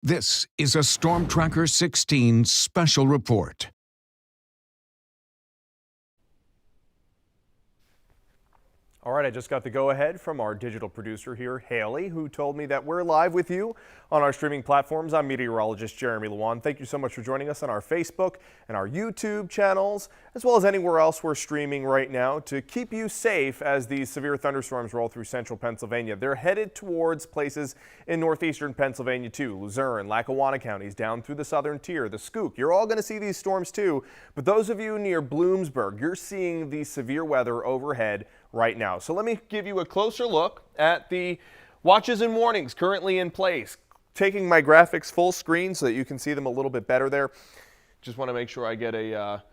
This is a Stormtracker 16 special report. All right, I just got the go-ahead from our digital producer here, Haley, who told me that we're live with you on our streaming platforms. I'm meteorologist Jeremy Lewan. Thank you so much for joining us on our Facebook and our YouTube channels, as well as anywhere else we're streaming right now to keep you safe as these severe thunderstorms roll through central Pennsylvania. They're headed towards places in northeastern Pennsylvania too, Luzerne, Lackawanna counties, down through the southern tier, the Schuylkill. You're all going to see these storms too, but those of you near Bloomsburg, you're seeing the severe weather overhead right now. So let me give you a closer look at the watches and warnings currently in place. Taking my graphics full screen so that you can see them a little bit better there. Just want to make sure I get a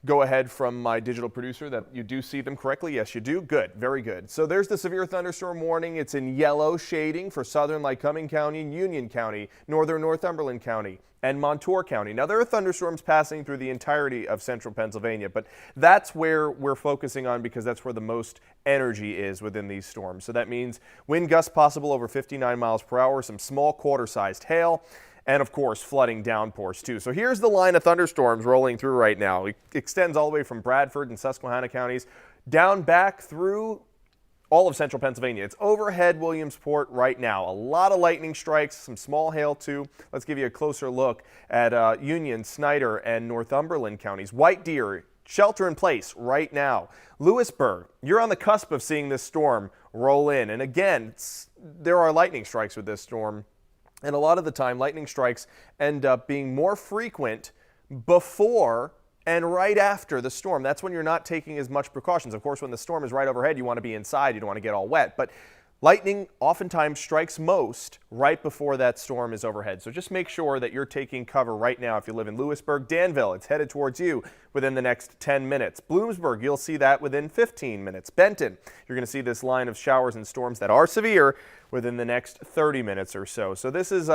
go ahead from my digital producer that you do see them correctly. Yes, you do. Good. Very good. So there's the severe thunderstorm warning. It's in yellow shading for southern Lycoming County, Union County, northern Northumberland County, and Montour County. Now, there are thunderstorms passing through the entirety of central Pennsylvania, but that's where we're focusing on because that's where the most energy is within these storms. So that means wind gusts possible over 59 miles per hour, some small quarter-sized hail, and of course flooding downpours too. So here's the line of thunderstorms rolling through right now. It extends all the way from Bradford and Susquehanna counties down back through all of central Pennsylvania. It's overhead Williamsport right now. A lot of lightning strikes, some small hail too. Let's give you a closer look at Union, Snyder, and Northumberland counties. White Deer, shelter in place right now. Lewisburg, you're on the cusp of seeing this storm roll in. And again, there are lightning strikes with this storm. And a lot of the time, lightning strikes end up being more frequent before and right after the storm. That's when you're not taking as much precautions. Of course, when the storm is right overhead, you want to be inside. You don't want to get all wet. But lightning oftentimes strikes most right before that storm is overhead. So just make sure that you're taking cover right now if you live in Lewisburg. Danville, it's headed towards you within the next 10 minutes. Bloomsburg, you'll see that within 15 minutes. Benton, you're going to see this line of showers and storms that are severe within the next 30 minutes or so. So this is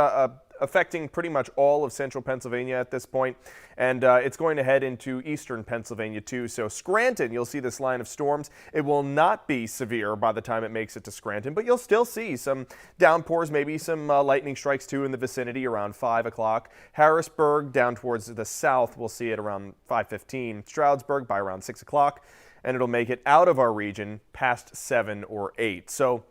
affecting pretty much all of central Pennsylvania at this point, and it's going to head into eastern Pennsylvania too. So Scranton, you'll see this line of storms. It will not be severe by the time it makes it to Scranton, but you'll still see some downpours, maybe some lightning strikes too in the vicinity around 5 o'clock. Harrisburg down towards the south, we'll see it around 5:15. Stroudsburg by around 6 o'clock, and it'll make it out of our region past 7 or 8. So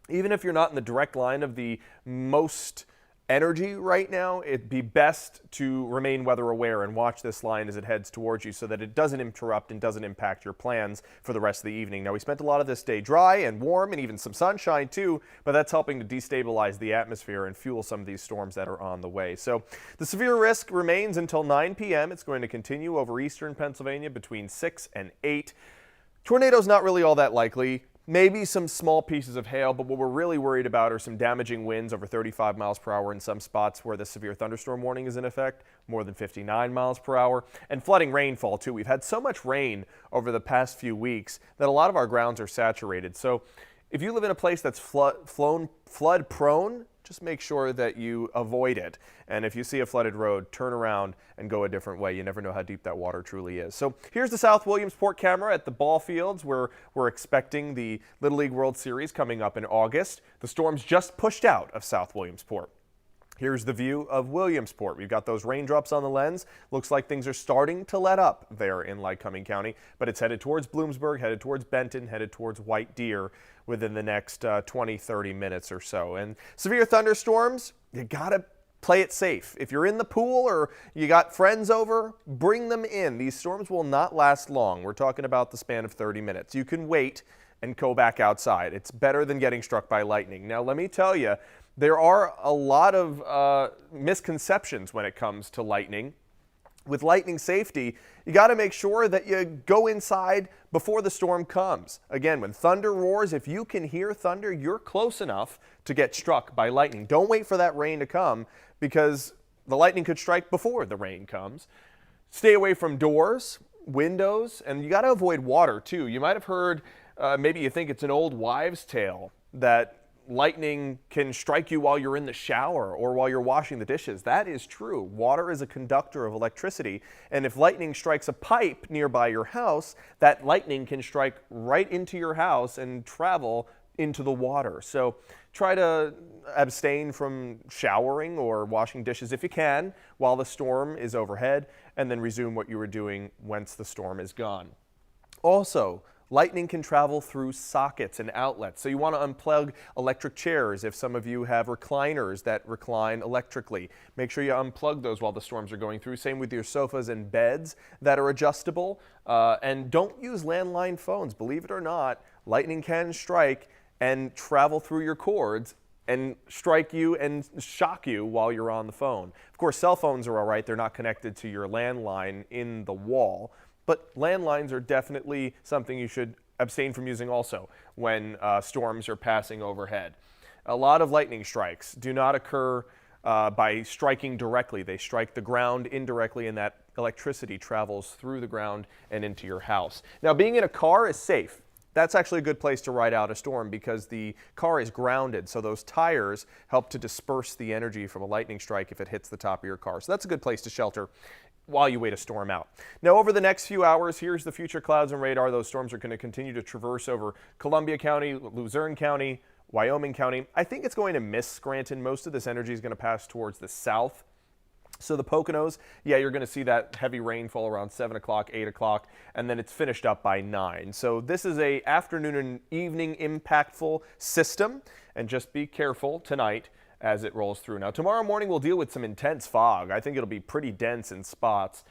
even if you're not in the direct line of the most energy right now, it'd be best to remain weather aware and watch this line as it heads towards you so that it doesn't interrupt and doesn't impact your plans for the rest of the evening. Now, we spent a lot of this day dry and warm and even some sunshine too, but that's helping to destabilize the atmosphere and fuel some of these storms that are on the way. So the severe risk remains until 9 p.m. It's going to continue over eastern Pennsylvania between 6 and 8. Tornadoes not really all that likely. Maybe some small pieces of hail, but what we're really worried about are some damaging winds over 35 miles per hour in some spots where the severe thunderstorm warning is in effect, more than 59 miles per hour, and flooding rainfall too. We've had so much rain over the past few weeks that a lot of our grounds are saturated. So if you live in a place that's flood prone, just make sure that you avoid it. And if you see a flooded road, turn around and go a different way. You never know how deep that water truly is. So here's the South Williamsport camera at the ball fields where we're expecting the Little League World Series coming up in August. The storm's just pushed out of South Williamsport. Here's the view of Williamsport. We've got those raindrops on the lens. Looks like things are starting to let up there in Lycoming County, but it's headed towards Bloomsburg, headed towards Benton, headed towards White Deer within the next 20, 30 minutes or so. And severe thunderstorms, you gotta play it safe. If you're in the pool or you got friends over, bring them in. These storms will not last long. We're talking about the span of 30 minutes. You can wait and go back outside. It's better than getting struck by lightning. Now, let me tell you, there are a lot of misconceptions when it comes to lightning. With lightning safety, you got to make sure that you go inside before the storm comes. Again, when thunder roars, if you can hear thunder, you're close enough to get struck by lightning. Don't wait for that rain to come because the lightning could strike before the rain comes. Stay away from doors, windows, and you got to avoid water too. You might have heard, maybe you think it's an old wives' tale that lightning can strike you while you're in the shower or while you're washing the dishes. That is true. Water is a conductor of electricity, and if lightning strikes a pipe nearby your house, that lightning can strike right into your house and travel into the water. So try to abstain from showering or washing dishes if you can while the storm is overhead, and then resume what you were doing once the storm is gone. Also, lightning can travel through sockets and outlets, so you want to unplug electric chairs if some of you have recliners that recline electrically. Make sure you unplug those while the storms are going through. Same with your sofas and beds that are adjustable. And don't use landline phones. Believe it or not, lightning can strike and travel through your cords and strike you and shock you while you're on the phone. Of course, cell phones are all right. They're not connected to your landline in the wall. But landlines are definitely something you should abstain from using also when storms are passing overhead. A lot of lightning strikes do not occur by striking directly. They strike the ground indirectly, and that electricity travels through the ground and into your house. Now, being in a car is safe. That's actually a good place to ride out a storm because the car is grounded, so those tires help to disperse the energy from a lightning strike if it hits the top of your car. So that's a good place to shelter while you wait a storm out. Now, over the next few hours, here's the future clouds and radar. Those storms are going to continue to traverse over Columbia County, Luzerne County, Wyoming County. I think it's going to miss Scranton. Most of this energy is going to pass towards the south. So the Poconos, yeah, you're going to see that heavy rainfall around 7 o'clock, 8 o'clock, and then it's finished up by 9. So this is a afternoon and evening impactful system, and just be careful tonight as it rolls through. Now, tomorrow morning we'll deal with some intense fog. I think it'll be pretty dense in spots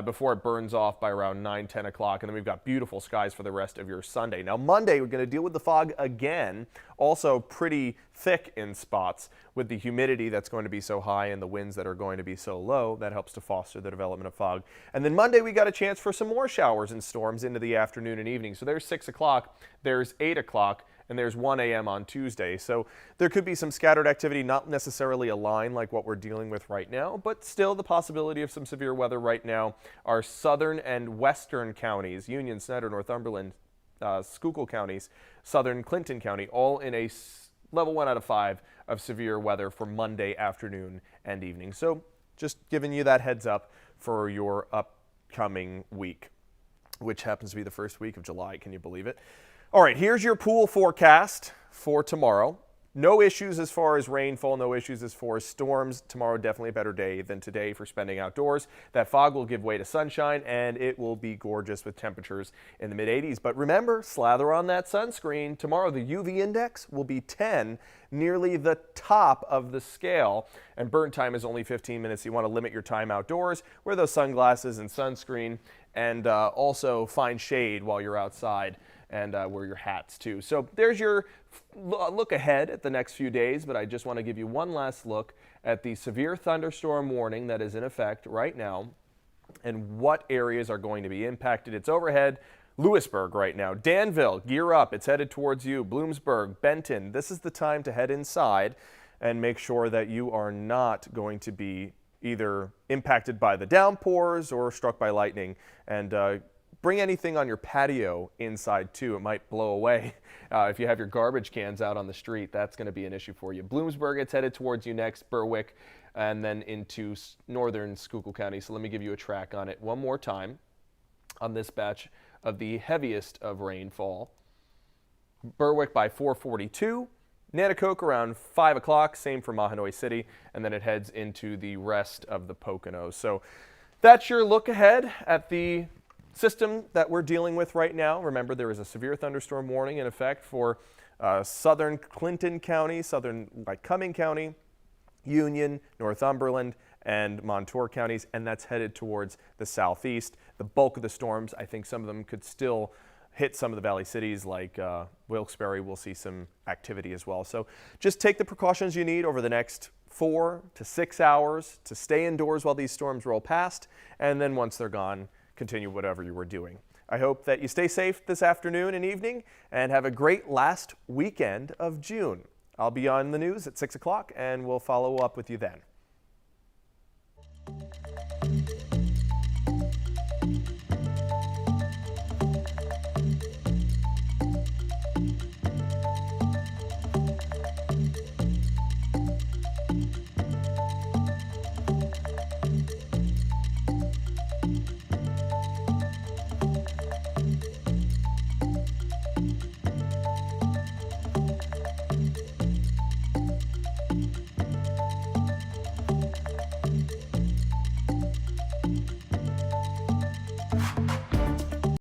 before it burns off by around 9, 10 o'clock, and then we've got beautiful skies for the rest of your Sunday. Now, Monday we're going to deal with the fog again, also pretty thick in spots with the humidity that's going to be so high and the winds that are going to be so low. That helps to foster the development of fog. And then Monday we got a chance for some more showers and storms into the afternoon and evening. So there's 6 o'clock, there's 8 o'clock, and there's 1 a.m. on Tuesday. So there could be some scattered activity, not necessarily a line like what we're dealing with right now, but still the possibility of some severe weather right now. Our southern and western counties, Union, Snyder, Northumberland, Schuylkill counties, southern Clinton County, all in a level 1 out of 5 of severe weather for Monday afternoon and evening. So just giving you that heads up for your upcoming week, which happens to be the first week of July. Can you believe it? All right, here's your pool forecast for tomorrow. No issues as far as rainfall, no issues as far as storms. Tomorrow, definitely a better day than today for spending outdoors. That fog will give way to sunshine, and it will be gorgeous with temperatures in the mid-80s. But remember, slather on that sunscreen. Tomorrow, the UV index will be 10, nearly the top of the scale. And burn time is only 15 minutes. You want to limit your time outdoors. Wear those sunglasses and sunscreen, and also find shade while you're outside. And wear your hats too. So there's your look ahead at the next few days, but I just want to give you one last look at the severe thunderstorm warning that is in effect right now and what areas are going to be impacted. It's overhead Lewisburg right now. Danville, gear up. It's headed towards you. Bloomsburg, Benton. This is the time to head inside and make sure that you are not going to be either impacted by the downpours or struck by lightning. And bring anything on your patio inside too. It might blow away. If you have your garbage cans out on the street, that's going to be an issue for you. Bloomsburg, it's headed towards you next, Berwick, and then into northern Schuylkill County. So let me give you a track on it one more time on this batch of the heaviest of rainfall. Berwick by 4:42. Nanticoke around 5 o'clock, same for Mahanoy City, and then it heads into the rest of the Poconos. So that's your look ahead at the system that we're dealing with right now. Remember, there is a severe thunderstorm warning in effect for southern Clinton County, southern Lycoming County, Union, Northumberland, and Montour counties, and that's headed towards the southeast. The bulk of the storms, I think some of them could still hit some of the valley cities like Wilkes-Barre. We'll see some activity as well. So just take the precautions you need over the next 4 to 6 hours to stay indoors while these storms roll past, and then once they're gone, continue whatever you were doing. I hope that you stay safe this afternoon and evening and have a great last weekend of June. I'll be on the news at 6 o'clock and we'll follow up with you then. you.